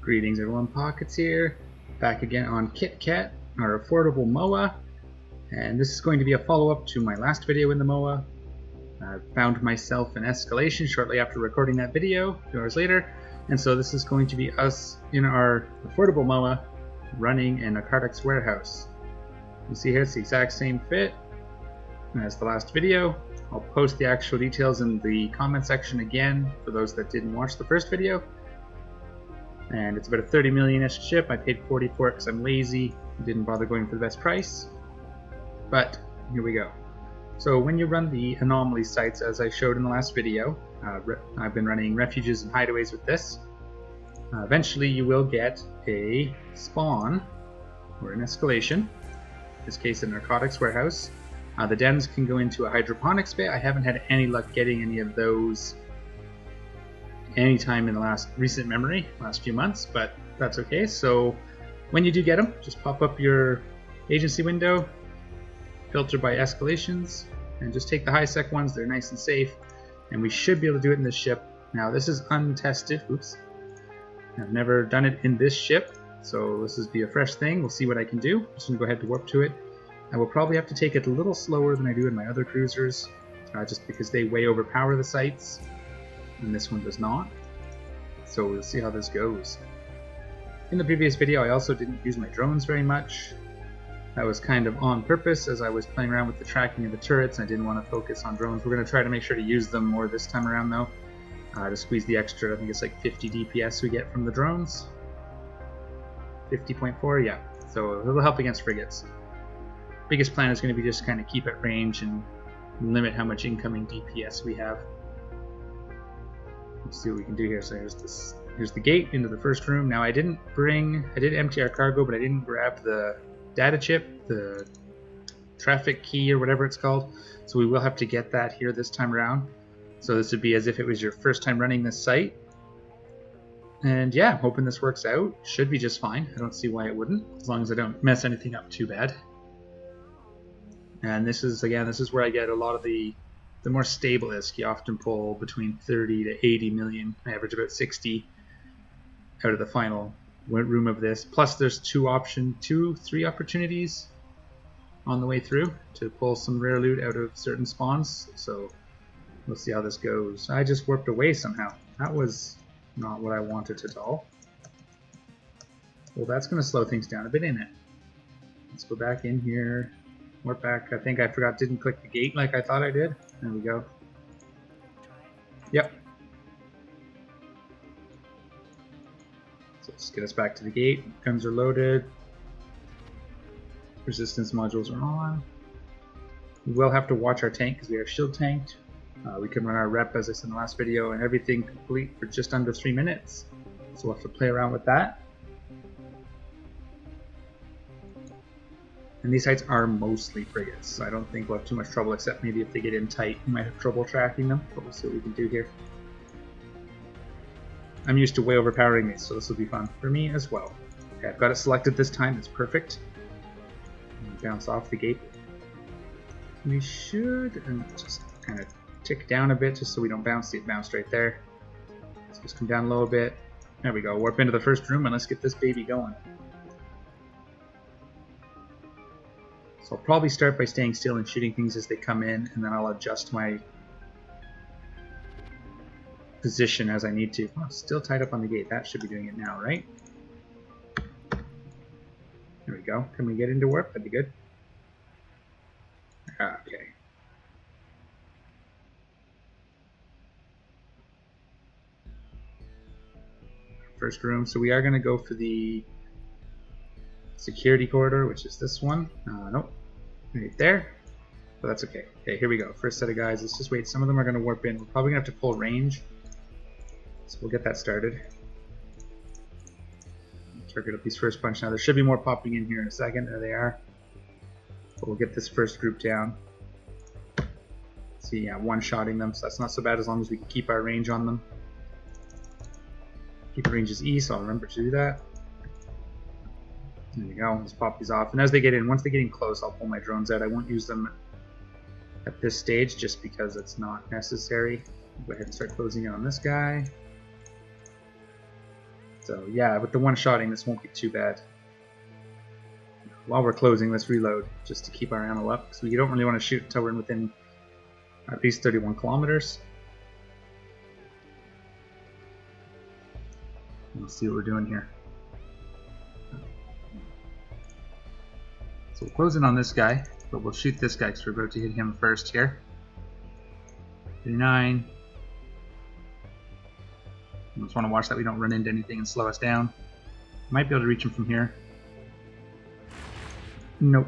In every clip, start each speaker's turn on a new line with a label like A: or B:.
A: Greetings everyone, Pockets here, back again on KitKat, our affordable MOA, and this is going to be a follow-up to my last video in the MOA. I found myself in escalation shortly after recording that video, a few hours later, and so this is going to be us in our affordable MOA running in a Narcotics Warehouse. You see here it's the exact same fit as the last video. I'll post the actual details in the comment section again for those that didn't watch the first video. And it's about a 30 million-ish chip. I paid 40 for it because I'm lazy. I didn't bother going for the best price. But here we go. So when you run the anomaly sites, as I showed in the last video, I've been running refuges and hideaways with this. Eventually you will get a spawn, or an escalation. In this case a Narcotics Warehouse. The dens can go into a hydroponics bay. I haven't had any luck getting any of those anytime in the recent memory, last few months, but that's okay. So when you do get them, just pop up your agency window, filter by escalations, and just take the high sec ones. They're nice and safe, and we should be able to do it in this ship. Now this is untested. Oops, I've never done it in this ship, so this is be a fresh thing. We'll see what I can do. I'm just gonna go ahead and warp to it. I will probably have to take it a little slower than I do in my other cruisers, just because they way overpower the sites, and this one does not. So we'll see how this goes. In the previous video I also didn't use my drones very much. That was kind of on purpose as I was playing around with the tracking of the turrets and I didn't want to focus on drones. We're going to try to make sure to use them more this time around though, to squeeze the extra, I think it's like 50 DPS we get from the drones. 50.4, yeah. So it'll help against frigates. Biggest plan is going to be just kind of keep at range and limit how much incoming DPS we have. Let's see what we can do here. So here's the gate into the first room. Now I did empty our cargo, but I didn't grab the data chip, the traffic key or whatever it's called. So we will have to get that here this time around. So this would be as if it was your first time running this site. And yeah, I'm hoping this works out. Should be just fine. I don't see why it wouldn't, as long as I don't mess anything up too bad. And this is where I get a lot of the more stable ISK. You often pull between 30 to 80 million. I average about 60 out of the final room of this. Plus there's three opportunities on the way through to pull some rare loot out of certain spawns. So we'll see how this goes. I just warped away somehow. That was not what I wanted at all. Well, that's going to slow things down a bit, ain't it? Let's go back in here. Warp back. I think I didn't click the gate like I thought I did. There we go. Yep. So just get us back to the gate. Guns are loaded. Resistance modules are on. We will have to watch our tank because we are shield tanked. We can run our rep as I said in the last video and everything complete for just under 3 minutes. So we'll have to play around with that. And these sites are mostly frigates, so I don't think we'll have too much trouble, except maybe if they get in tight, we might have trouble tracking them, but we'll see what we can do here. I'm used to way overpowering these, so this will be fun for me as well. Okay, I've got it selected this time, it's perfect. Bounce off the gate. We should, and just kind of tick down a bit, just so we don't bounce. See it bounced right there. Let's just come down low a bit. There we go, warp into the first room, and let's get this baby going. So I'll probably start by staying still and shooting things as they come in, and then I'll adjust my position as I need to. Oh, still tied up on the gate. That should be doing it now, right? There we go. Can we get into warp? That'd be good. Okay. First room. So we are going to go for the security corridor, which is this one. Nope, right there. But that's okay. Okay, here we go. First set of guys. Let's just wait. Some of them are going to warp in. We're probably going to have to pull range. So we'll get that started. Target up these first bunch now. There should be more popping in here in a second. There they are. But we'll get this first group down. See, yeah, one-shotting them. So that's not so bad as long as we can keep our range on them. Keep the ranges E, so I'll remember to do that. There we go, let's pop these off. And as they get in, once they get in close, I'll pull my drones out. I won't use them at this stage just because it's not necessary. Go ahead and start closing in on this guy. So yeah, with the one-shotting, this won't be too bad. While we're closing, let's reload just to keep our ammo up. So you don't really want to shoot until we're within at least 31 kilometers. Let's see what we're doing here. So we'll close in on this guy, but we'll shoot this guy because we're about to hit him first here. 39. I just want to watch that we don't run into anything and slow us down. Might be able to reach him from here. Nope.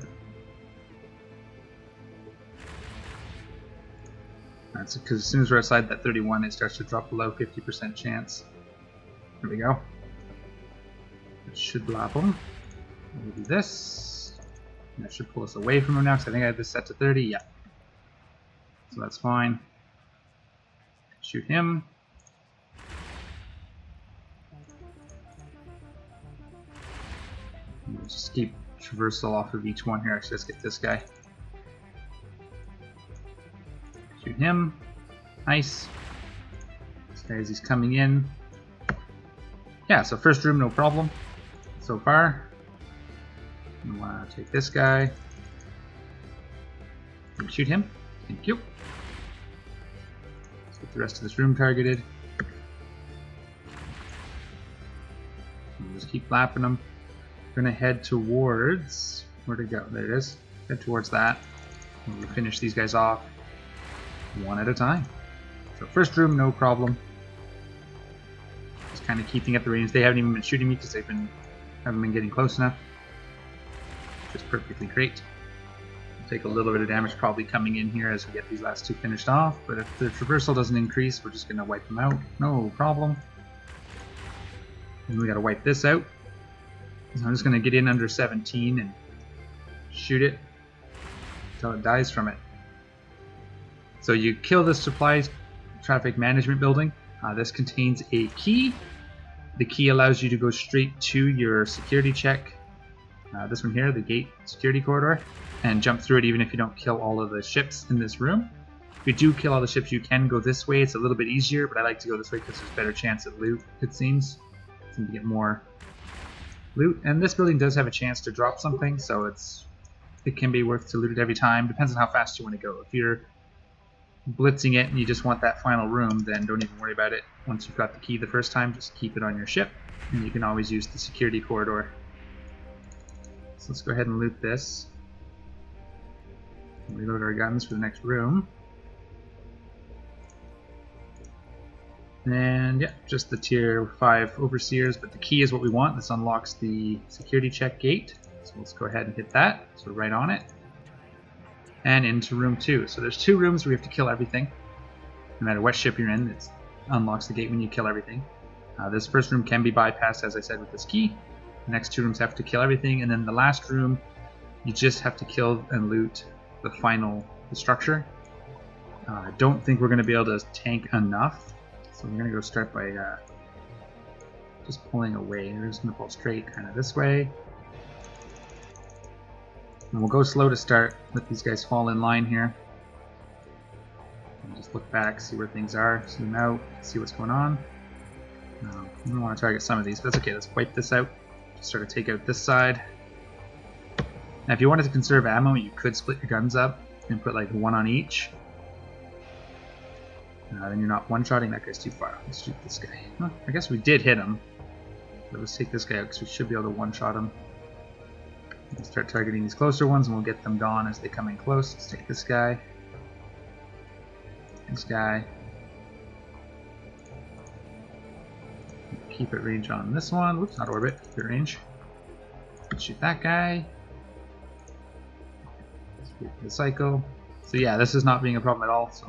A: That's because as soon as we're outside that 31, it starts to drop below 50% chance. There we go. That should blap him. We'll do this. That should pull us away from him now because I think I have this set to 30. Yeah. So that's fine. Shoot him. We'll just keep traversal off of each one here. Actually, let's get this guy. Shoot him. Nice. This guy, as he's coming in. Yeah, so first room, no problem so far. We want to take this guy. And shoot him. Thank you. Let's get the rest of this room targeted. We'll just keep lapping them. We're going to head towards... Where'd it go? There it is. Head towards that. And we'll finish these guys off one at a time. So first room, no problem. Just kind of keeping at the range. They haven't even been shooting me because haven't been getting close enough. Which is perfectly great. We'll take a little bit of damage probably coming in here as we get these last two finished off. But if the traversal doesn't increase, we're just going to wipe them out. No problem. And we got to wipe this out. So I'm just going to get in under 17 and shoot it until it dies from it. So you kill the supply traffic management building. This contains a key. The key allows you to go straight to your security check. This one here, the gate security corridor, and jump through it even if you don't kill all of the ships in this room. If you do kill all the ships, you can go this way. It's a little bit easier, but I like to go this way because there's a better chance at loot, it seems. Seem to get more loot, and this building does have a chance to drop something, so it can be worth to loot it every time. Depends on how fast you want to go. If you're blitzing it and you just want that final room, then don't even worry about it. Once you've got the key the first time, just keep it on your ship, and you can always use the security corridor. So let's go ahead and loot this. Reload our guns for the next room. And yeah, just the tier 5 overseers, but the key is what we want. This unlocks the security check gate. So let's go ahead and hit that. So right on it. And into room 2. So there's 2 rooms where we have to kill everything. No matter what ship you're in, it unlocks the gate when you kill everything. This first room can be bypassed, as I said, with this key. The next 2 rooms have to kill everything. And then the last room, you just have to kill and loot the structure. I don't think we're going to be able to tank enough. So we're going to go start by just pulling away. We're just going to pull straight kind of this way. And we'll go slow to start, let these guys fall in line here. And just look back, see where things are, zoom out, see what's going on. We don't want to target some of these, but that's okay. Let's wipe this out. Just sort of take out this side. Now if you wanted to conserve ammo, you could split your guns up and put like 1 on each. Then you're not one-shotting. That guy's too far. Let's shoot this guy. Huh, I guess we did hit him. But let's take this guy out because we should be able to one-shot him. We'll start targeting these closer ones and we'll get them gone as they come in close. Let's take this guy. This guy. Keep it range on this one. Whoops, not orbit. Keep it range. Let's shoot that guy. Let's wait for the cycle. So yeah, this is not being a problem at all. So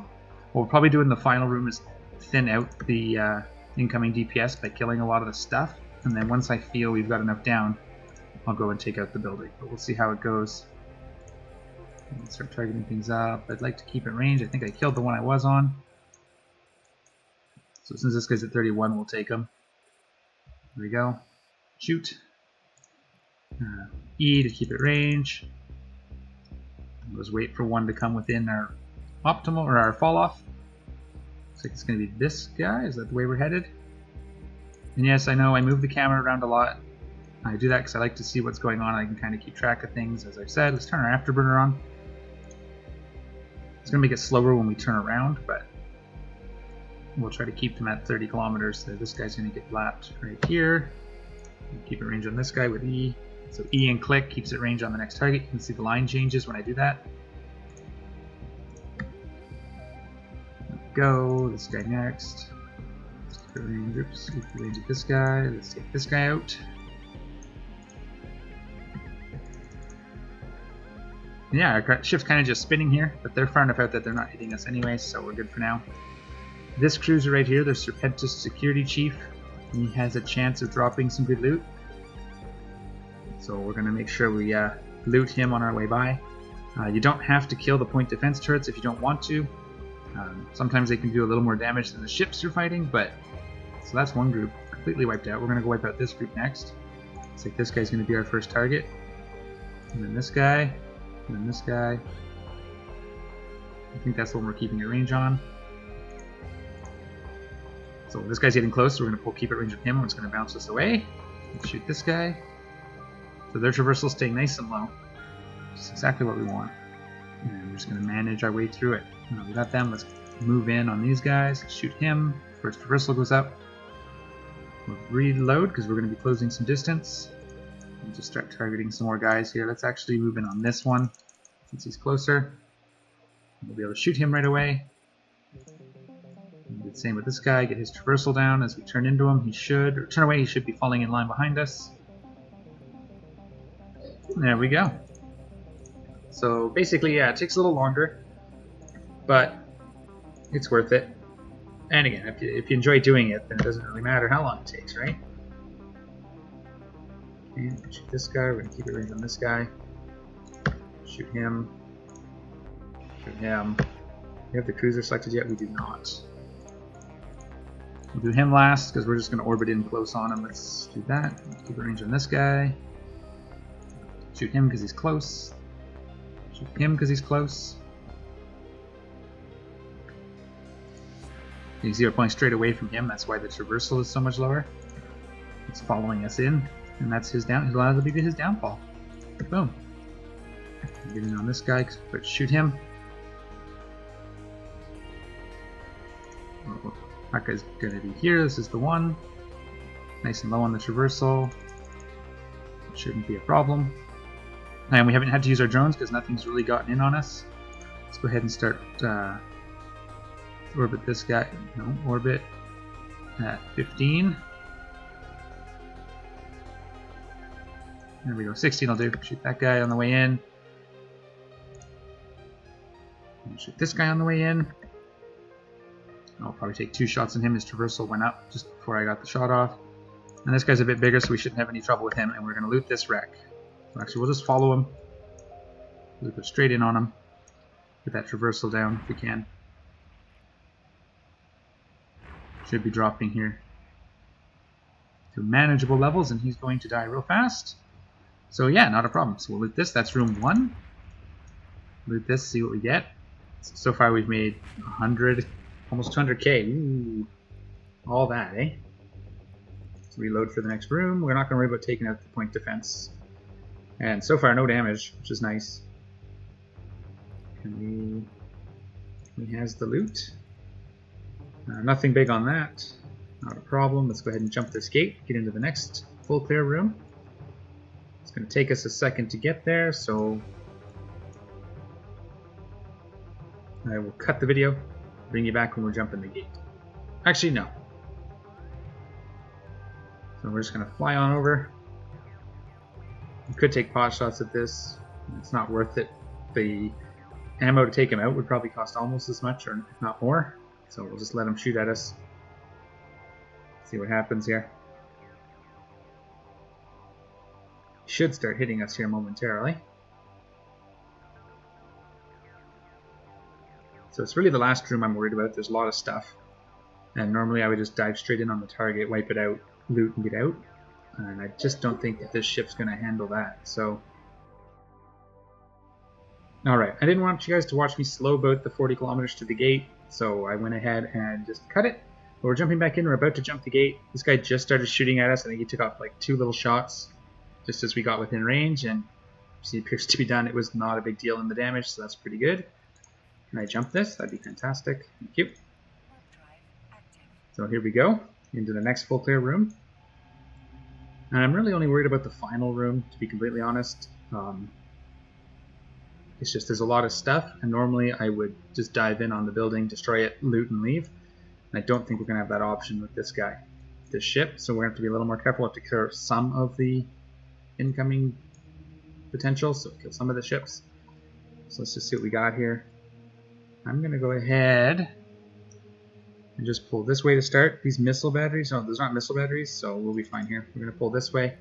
A: what we'll probably do in the final room is thin out the incoming DPS by killing a lot of the stuff, and then once I feel we've got enough down, I'll go and take out the building. But we'll see how it goes. We'll start targeting things up. I'd like to keep it range. I think I killed the one I was on. So since this guy's at 31, we'll take him. There we go. Shoot. E to keep it range. We'll just wait for one to come within our optimal or our fall off. Looks like it's going to be this guy. Is that the way we're headed? And yes, I know I move the camera around a lot. I do that because I like to see what's going on. I can kind of keep track of things, as I've said. Let's turn our Afterburner on. It's going to make it slower when we turn around, but we'll try to keep them at 30 kilometers. So this guy's going to get lapped right here. Keep it range on this guy with E. So E and click keeps it range on the next target. You can see the line changes when I do that. Go. This guy next. Let's keep it range. Oops. Keep it range of this guy. Let's take this guy out. Yeah, our ship's kind of just spinning here, but they're far enough out that they're not hitting us anyway, so we're good for now. This cruiser right here, the Serpentis Security Chief, he has a chance of dropping some good loot. So we're going to make sure we loot him on our way by. You don't have to kill the point defense turrets if you don't want to. Sometimes they can do a little more damage than the ships you're fighting, but... So that's one group completely wiped out. We're going to go wipe out this group next. Looks like this guy's going to be our first target. And then this guy. And then this guy. I think that's the one we're keeping a range on. So this guy's getting close, so we're going to keep it range of him, and it's going to bounce us away. Let's shoot this guy. So their traversal staying nice and low. Just exactly what we want. And we're just going to manage our way through it. Now we got them, let's move in on these guys. Shoot him. First traversal goes up. We'll reload because we're going to be closing some distance. And just start targeting some more guys here. Let's actually move in on this one since he's closer. We'll be able to shoot him right away. And do the same with this guy. Get his traversal down as we turn into him. He should, or turn away, he should be falling in line behind us. There we go. So basically, yeah, it takes a little longer, but it's worth it. And again, if you enjoy doing it, then it doesn't really matter how long it takes, right? Okay, shoot this guy. We're going to keep it range on this guy. Shoot him. Shoot him. Do we have the cruiser selected yet? We do not. We'll do him last because we're just going to orbit in close on him. Let's do that. Keep it range on this guy. Shoot him because he's close. Shoot him because he's close. You can see we're pulling straight away from him. That's why the traversal is so much lower. It's following us in, and that's his down. He's allowed to be his downfall. Boom. Get in on this guy. But shoot him. Oh, that guy's gonna be here. This is the one. Nice and low on the traversal. Shouldn't be a problem. And we haven't had to use our drones because nothing's really gotten in on us. Let's go ahead and start orbit this guy. No, orbit at 15. There we go. 16 will do. Shoot that guy on the way in. And shoot this guy on the way in. I'll probably take 2 shots on him. His traversal went up just before I got the shot off. And this guy's a bit bigger, so we shouldn't have any trouble with him. And we're going to loot this wreck. So actually, we'll just follow him. We'll go straight in on him. Get that traversal down if we can. Should be dropping here to manageable levels, and he's going to die real fast. So yeah, not a problem. So we'll loot this. That's room 1. Loot this, see what we get. So far we've made 100, almost 200k. Ooh, all that, eh? Let's reload for the next room. We're not going to worry about taking out the point defense. And so far, no damage, which is nice. He has the loot. Nothing big on that. Not a problem. Let's go ahead and jump this gate, get into the next full clear room. It's going to take us a second to get there, so I will cut the video, bring you back when we're jumping the gate. Actually, no. So we're just going to fly on over. You could take pot shots at this. It's not worth it. The ammo to take him out would probably cost almost as much, or if not more. So we'll just let him shoot at us. See what happens here. He should start hitting us here momentarily. So it's really the last room I'm worried about. There's a lot of stuff. And normally I would just dive straight in on the target, wipe it out, loot and get out. And I just don't think that this ship's going to handle that. So, alright, I didn't want you guys to watch me slow boat the 40 kilometers to the gate, so I went ahead and just cut it. But we're jumping back in. We're about to jump the gate. This guy just started shooting at us. I think he took off like 2 little shots just as we got within range, and he appears to be done. It was not a big deal in the damage, so that's pretty good. Can I jump this? That'd be fantastic. Thank you. So here we go, into the next full clear room. And I'm really only worried about the final room, to be completely honest. It's just there's a lot of stuff, and normally I would just dive in on the building, destroy it, loot, and leave. And I don't think we're going to have that option with this guy, this ship, so we're going to have to be a little more careful. We'll have to clear some of the incoming potential, so kill some of the ships. So let's just see what we got here. I'm going to go ahead and just pull this way to start. These missile batteries, no, those aren't missile batteries, so we'll be fine here. We're going to pull this way.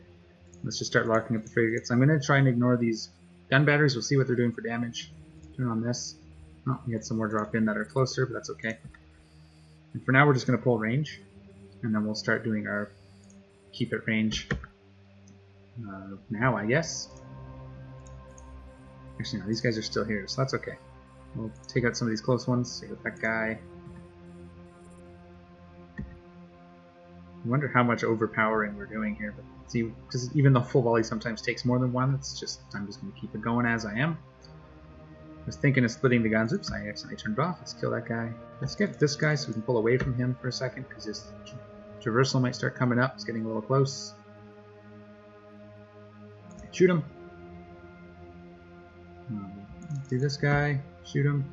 A: Let's just start locking up the frigates. I'm going to try and ignore these gun batteries. We'll see what they're doing for damage. Turn on this. Oh, we had some more drop in that are closer, but that's okay. And for now, we're just going to pull range, and then we'll start doing our keep at range now, I guess. Actually, no, these guys are still here, so that's okay. We'll take out some of these close ones. Take out that guy. I wonder how much overpowering we're doing here, but see, because even the full volley sometimes takes more than one, it's just, I'm just going to keep it going as I am. I was thinking of splitting the guns. Oops, I accidentally turned it off. Let's kill that guy. Let's get this guy so we can pull away from him for a second, because his traversal might start coming up. It's getting a little close. Shoot him. Do this guy. Shoot him.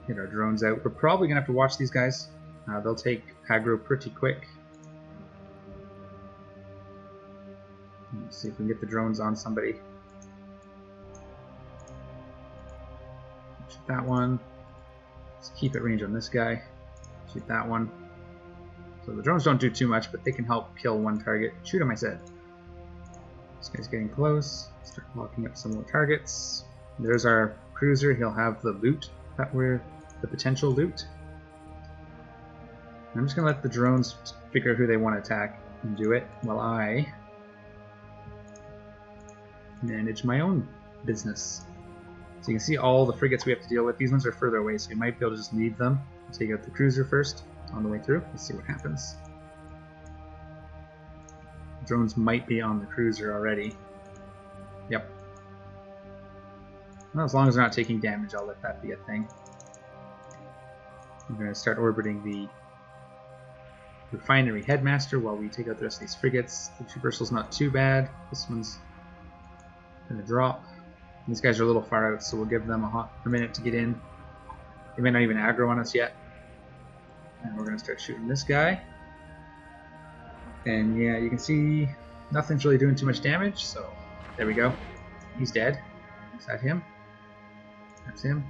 A: Get our drones out. We're probably going to have to watch these guys. They'll take aggro pretty quick. Let's see if we can get the drones on somebody. Shoot that one. Let's keep it range on this guy. Shoot that one. So the drones don't do too much, but they can help kill one target. Shoot him, I said. This guy's getting close. Start locking up some more targets. There's our cruiser. He'll have the loot that we're the potential loot. I'm just going to let the drones figure out who they want to attack and do it while I manage my own business. So you can see all the frigates we have to deal with. These ones are further away, so we might be able to just leave them. Take out the cruiser first on the way through. Let's see what happens. Drones might be on the cruiser already. Yep. Well, as long as they're not taking damage, I'll let that be a thing. I'm going to start orbiting the refinery headmaster while we take out the rest of these frigates. The traversal's not too bad. This one's going to drop. These guys are a little far out, so we'll give them a minute to get in. They may not even aggro on us yet. And we're going to start shooting this guy. And yeah, you can see nothing's really doing too much damage, so there we go. He's dead. Is that him? That's him.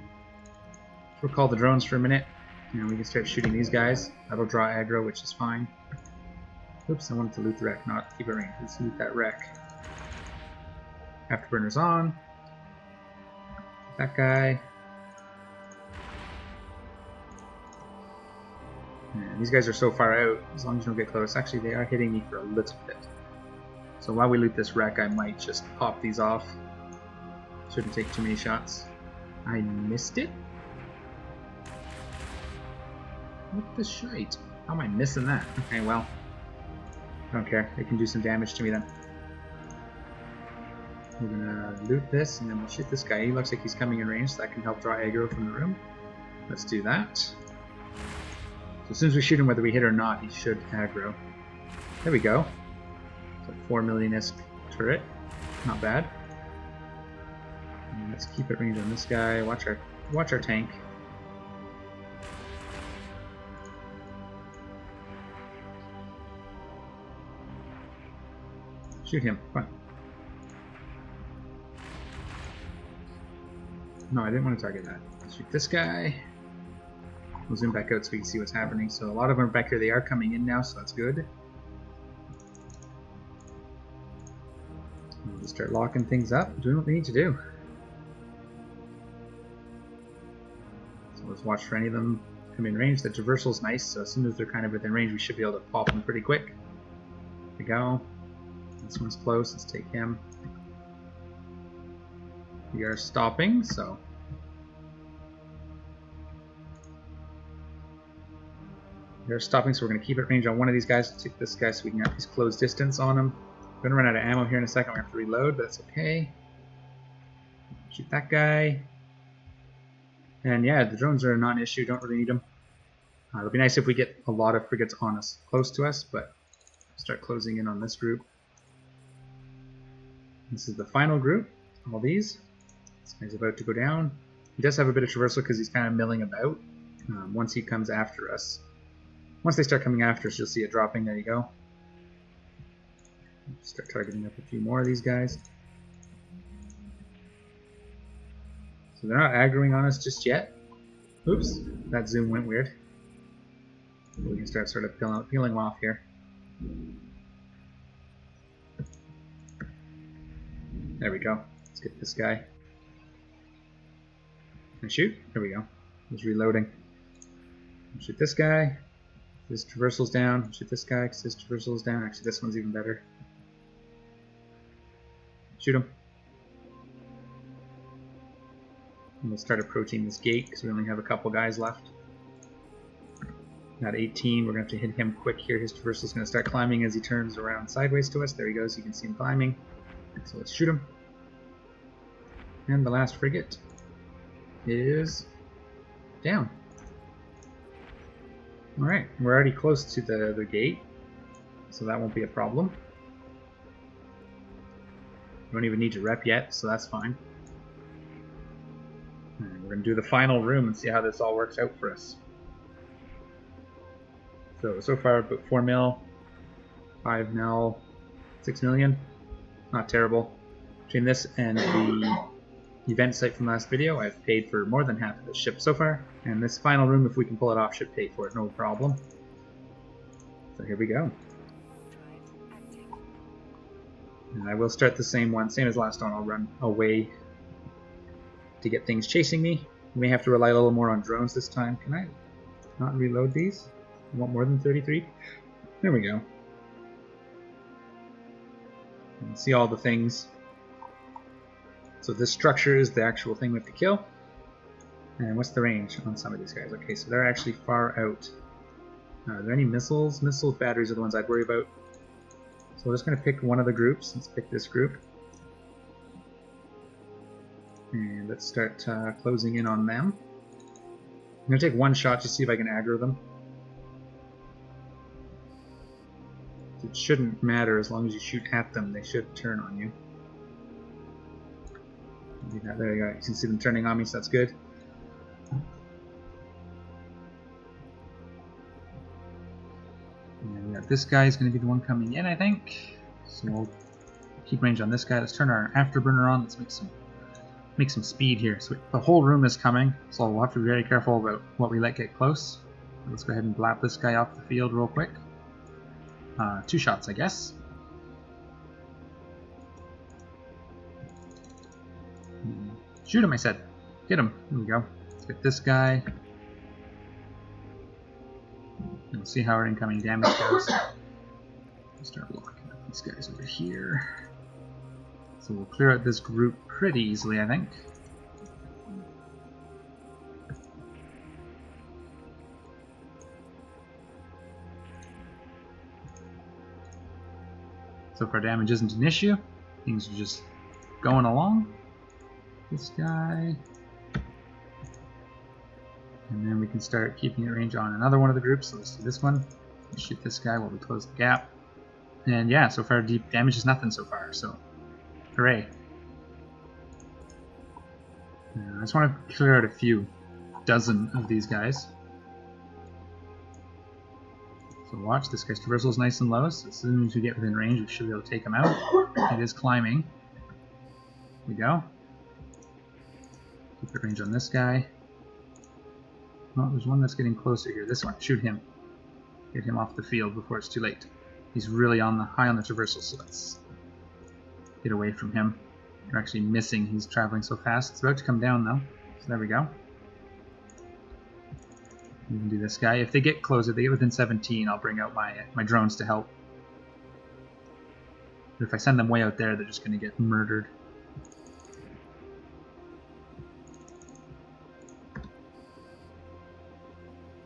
A: So we'll call the drones for a minute, and we can start shooting these guys. That'll draw aggro, which is fine. Oops, I wanted to loot the wreck, not keep it range. Let's loot that wreck. Afterburner's on. That guy. And these guys are so far out, as long as you don't get close. Actually, they are hitting me for a little bit. So while we loot this wreck, I might just pop these off. Shouldn't take too many shots. I missed it? What the shite? How am I missing that? Okay, well, I don't care. They can do some damage to me then. We're gonna loot this, and then we'll shoot this guy. He looks like he's coming in range, so that can help draw aggro from the room. Let's do that. So as soon as we shoot him, whether we hit or not, he should aggro. There we go. It's a 4 million-esque turret. Not bad. And let's keep it range on this guy. Watch our tank. Shoot him. Come on. No, I didn't want to target that. Let's shoot this guy. We'll zoom back out so we can see what's happening. So a lot of them are back here. They are coming in now, so that's good. We'll just start locking things up, doing what we need to do. So let's watch for any of them come in range. The traversal's nice, so as soon as they're kind of within range, we should be able to pop them pretty quick. There we go. This one's close. Let's take him. We are stopping, so They're stopping, so we're going to keep it range on one of these guys. Take this guy so we can get his close distance on him. We're going to run out of ammo here in a second. We have to reload, but that's okay. Shoot that guy. And yeah, the drones are not an issue. Don't really need them. It'll be nice if we get a lot of frigates on us, close to us, but start closing in on this group. This is the final group. All these. This guy's about to go down. He does have a bit of traversal because he's kind of milling about. Once he comes after us. Once they start coming after us, you'll see it dropping. There you go. Start targeting up a few more of these guys. So they're not aggroing on us just yet. Oops, that zoom went weird. We can start sort of peeling them off here. There we go. Let's get this guy. And shoot. There we go. He's reloading. Shoot this guy. His traversal's down. Shoot this guy because his traversal's down. Actually, this one's even better. Shoot him. And we'll start approaching this gate because we only have a couple guys left. At 18, we're going to have to hit him quick here. His traversal's going to start climbing as he turns around sideways to us. There he goes. You can see him climbing. So let's shoot him. And the last frigate is down. Alright, we're already close to the gate, so that won't be a problem. We don't even need to rep yet, so that's fine. And we're going to do the final room and see how this all works out for us. So far about 4 mil, 5 mil, 6 million. Not terrible. Between this and the event site from last video, I've paid for more than half of the ship so far. And this final room, if we can pull it off, should pay for it, no problem. So here we go. And I will start the same one, same as last one. I'll run away to get things chasing me. We may have to rely a little more on drones this time. Can I not reload these? I want more than 33. There we go. And see all the things. So this structure is the actual thing we have to kill. And what's the range on some of these guys? Okay, so they're actually far out. Are there any missiles? Missile batteries are the ones I'd worry about. So we're just going to pick one of the groups. Let's pick this group. And let's start closing in on them. I'm going to take one shot to see if I can aggro them. It shouldn't matter as long as you shoot at them. They should turn on you. There you go. You can see them turning on me, so that's good. And we got this guy is going to be the one coming in, I think. So we'll keep range on this guy. Let's turn our afterburner on. Let's make some speed here. So the whole room is coming, so we'll have to be very careful about what we let get close. Let's go ahead and blap this guy off the field real quick. 2 shots, I guess. Shoot him, I said. Get him. There we go. Let's get this guy. And we'll see how our incoming damage goes. Let's start looking at these guys over here. So we'll clear out this group pretty easily, I think. So far damage isn't an issue. Things are just going along. This guy. And then we can start keeping it range on another one of the groups. So let's do this one. Let's shoot this guy while we close the gap. And yeah, so far deep damage is nothing so far, so hooray. I just want to clear out a few dozen of these guys. So watch, this guy's traversal is nice and low, so as soon as we get within range we should be able to take him out. It is climbing. Here we go. Keep the range on this guy. Oh, there's one that's getting closer here. This one, shoot him. Get him off the field before it's too late. He's really high on the traversal, so let's get away from him. We're actually missing, he's traveling so fast. It's about to come down though, so there we go. We can do this guy. If they get closer, they get within 17, I'll bring out my drones to help. But if I send them way out there, they're just going to get murdered.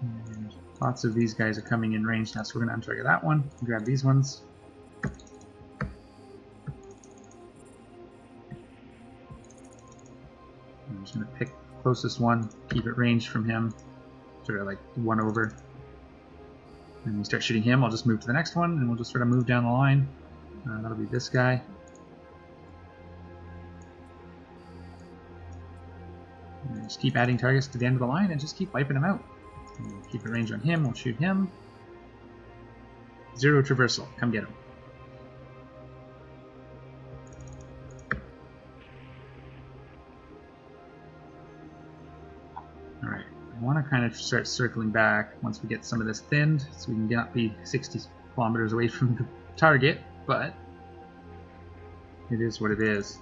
A: And Lots of these guys are coming in range now, so we're going to untarget that one. Grab these ones. I'm just going to pick the closest one, keep it ranged from him, sort of like one over. And we start shooting him, I'll just move to the next one, and we'll just sort of move down the line. That'll be this guy. And just keep adding targets to the end of the line and just keep wiping them out. And we'll keep a range on him, we'll shoot him. 0 traversal, come get him. Alright, I want to kind of start circling back once we get some of this thinned, so we can not be 60 kilometers away from the target, but it is what it is.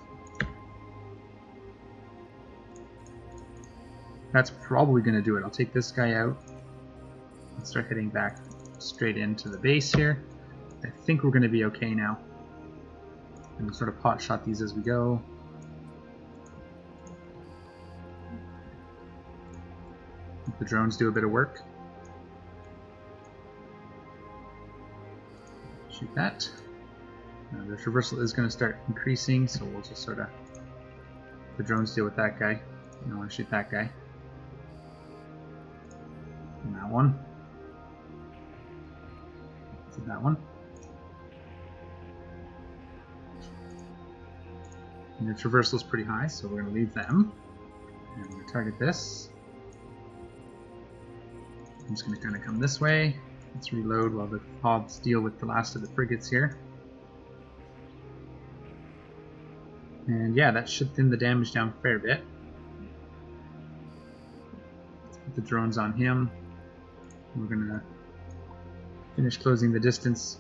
A: That's probably going to do it. I'll take this guy out and start heading back straight into the base here. I think we're going to be okay now. And we'll sort of pot shot these as we go. Let the drones do a bit of work. Shoot that. The traversal is going to start increasing, so we'll just sort of the drones deal with that guy. I want to shoot that guy. And that one. So that one. And the traversal is pretty high, so we're going to leave them. And we're going to target this. I'm just going to kind of come this way. Let's reload while the Hobs deal with the last of the frigates here. And yeah, that should thin the damage down a fair bit. Let's put the drones on him. We're going to finish closing the distance.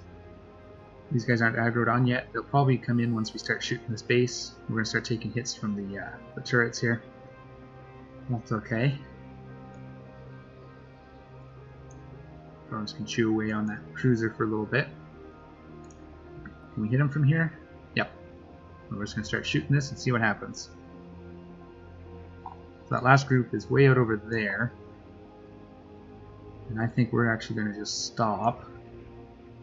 A: These guys aren't aggroed on yet. They'll probably come in once we start shooting this base. We're going to start taking hits from the turrets here. That's okay. Drones can chew away on that cruiser for a little bit. Can we hit him from here? Yep. We're just going to start shooting this and see what happens. So that last group is way out over there. And I think we're actually going to just stop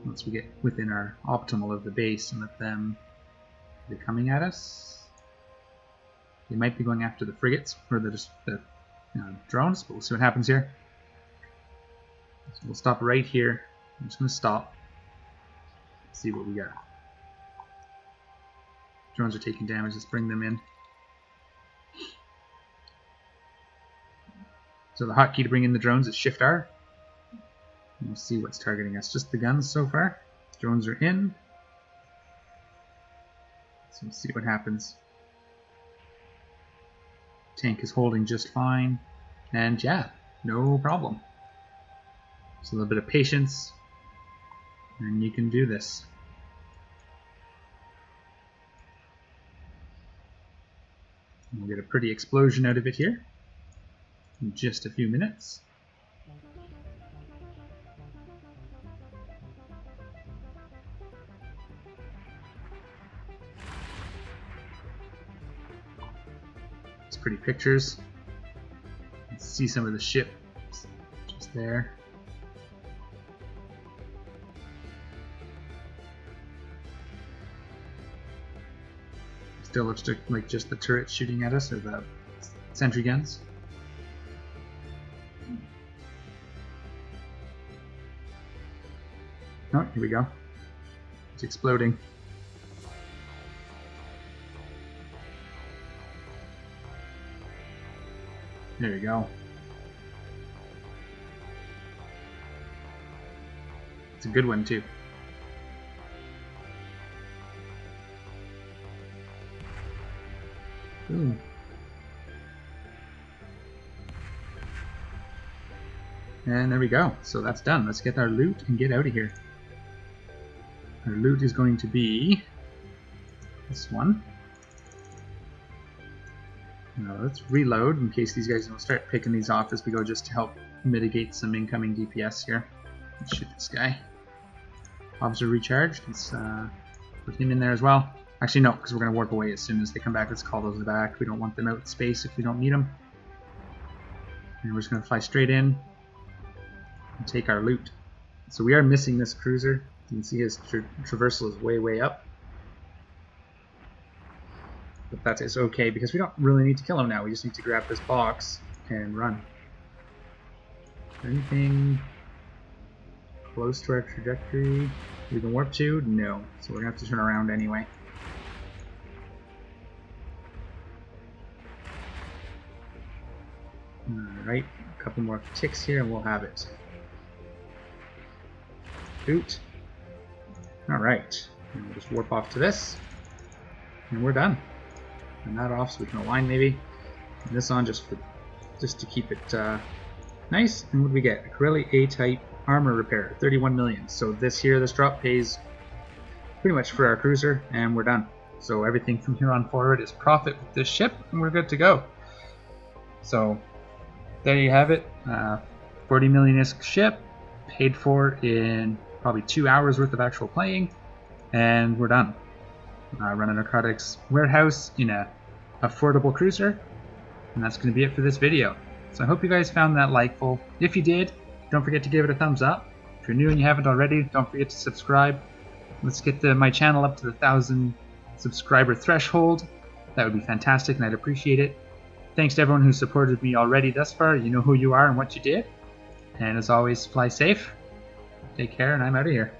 A: once we get within our optimal of the base and let them... Are they coming at us? They might be going after the frigates or the drones, but we'll see what happens here. So we'll stop right here. I'm just going to stop. See what we got. Drones are taking damage. Let's bring them in. So the hotkey to bring in the drones is Shift R. And we'll see what's targeting us. Just the guns so far. Drones are in. So we'll see what happens. Tank is holding just fine. And yeah, no problem. Just a little bit of patience. And you can do this. And we'll get a pretty explosion out of it here. In just a few minutes. It's pretty pictures. Let's see some of the ship just there. Still looks like just the turret shooting at us, or the sentry guns. Oh, here we go. It's exploding. There we go. It's a good one too. Ooh. And there we go. So that's done. Let's get our loot and get out of here. Our loot is going to be this one. Now let's reload in case these guys don't start picking these off as we go, just to help mitigate some incoming DPS here. Let's shoot this guy. Hobs are recharged. Let's put him in there as well. Actually, no, because we're going to warp away as soon as they come back. Let's call those back. We don't want them out in space if we don't need them. And we're just going to fly straight in. and take our loot. So we are missing this cruiser. You can see his traversal is way up. But that is okay because we don't really need to kill him now. We just need to grab this box and run. Anything close to our trajectory we can warp to? No. So we're going to have to turn around anyway. Alright, a couple more ticks here and we'll have it. Boot. Alright, and we'll just warp off to this. And we're done. Turn that off so we can align maybe. And this on just to keep it nice. And what do we get? A Corelli A-type armor repair, 31 million. So this drop pays pretty much for our cruiser, and we're done. So everything from here on forward is profit with this ship, and we're good to go. So there you have it. 40 million-ish ship, paid for in probably 2 hours worth of actual playing, and we're done. Run a narcotics warehouse in a affordable cruiser, and that's going to be it for this video. So I hope you guys found that likeful. If you did, don't forget to give it a thumbs up. If you're new and you haven't already, don't forget to subscribe. Let's get my channel up to the 1,000 subscriber threshold. That would be fantastic, and I'd appreciate it. Thanks to everyone who supported me already thus far. You know who you are and what you did. And as always, fly safe, take care, and I'm out of here.